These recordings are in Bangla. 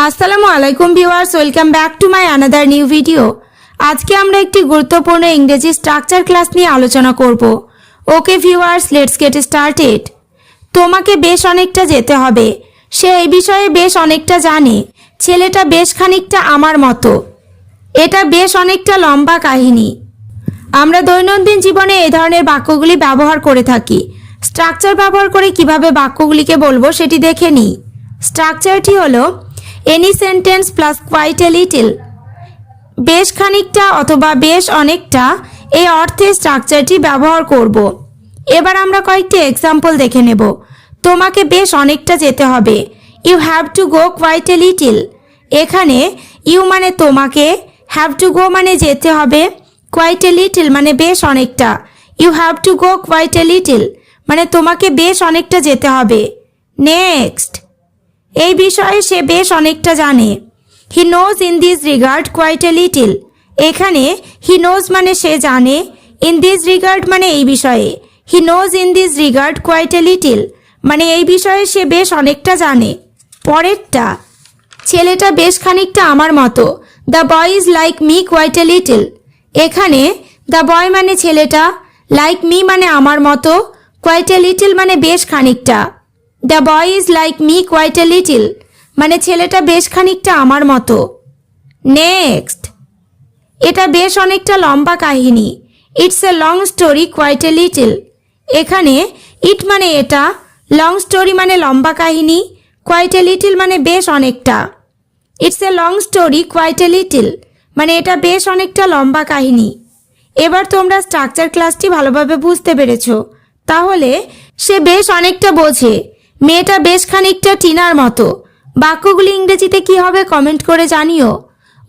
আসসালামু আলাইকুম viewers, welcome back to my another new video. আজকে আমরা একটি গুরুত্বপূর্ণ ইংরেজি স্ট্রাকচার ক্লাস নিয়ে আলোচনা করব। Okay viewers, let's get started. তোমাকে বেশ অনেকটা যেতে হবে। সে এই বিষয়ে বেশ অনেকটা জানে। ছেলেটা বেশ খানিকটা আমার মতো। এটা বেশ অনেকটা লম্বা কাহিনী। আমরা দৈনন্দিন জীবনে এই ধরনের বাক্যগুলি ব্যবহার করে থাকি। স্ট্রাকচার ব্যবহার করে কিভাবে বাক্যগুলিকে বলবো সেটি দেখে নিই। স্ট্রাকচারটি হলো any sentence plus quite a little. বেশ খানিকটা অথবা বেশ অনেকটা এই অর্থে স্ট্রাকচারটি ব্যবহার করব। এবার আমরা কয়েকটি এক্সাম্পল দেখে নেব। তোমাকে বেশ অনেকটা যেতে হবে। You have to go quite a little. এখানে ইউ মানে তোমাকে, হ্যাভ টু গো মানে যেতে হবে, কোয়াইট এ লিটল মানে বেশ অনেকটা। You have to go quite a little মানে তোমাকে বেশ অনেকটা যেতে হবে। নেক্সট, এই বিষয়ে সে বেশ অনেকটা জানে। He knows in this regard quite a little. এখানে হি নোজ মানে সে জানে, ইন দিস রিগার্ড মানে এই বিষয়ে। He knows in this regard quite a little মানে এই বিষয়ে সে বেশ অনেকটা জানে। পরেরটা, ছেলেটা বেশ খানিকটা আমার মতো। The boy is like me quite a little. এখানে দ্য বয় মানে ছেলেটা, লাইক মি মানে আমার মতো, কোয়াইট এ লিটল মানে বেশ খানিকটা। The boy is like me quite a little মানে ছেলেটা বেশ খানিকটা আমার মতো। নেক্সট, এটা বেশ অনেকটা লম্বা কাহিনী। It's a long story quite a little. এখানে ইট মানে এটা, লং স্টোরি মানে লম্বা কাহিনী, কোয়াইট এ লিটল মানে বেশ অনেকটা। It's a long story quite a little মানে এটা বেশ অনেকটা লম্বা কাহিনী। এবার তোমরা স্ট্রাকচার ক্লাসটি ভালোভাবে বুঝতে পেরেছো। তাহলে সে বেশ অনেকটা বোঝে, মেয়েটা বেশ খানিকটা টিনার মতো। বাক্যগুলি ইংরেজিতে কি হবে কমেন্ট করে জানিও।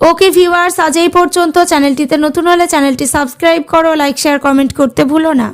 ওকে ভিউয়ার্স, আজ এই পর্যন্ত। চ্যানেলটিতে নতুন হলে চ্যানেলটি সাবস্ক্রাইব করো, লাইক শেয়ার কমেন্ট করতে ভুলো না।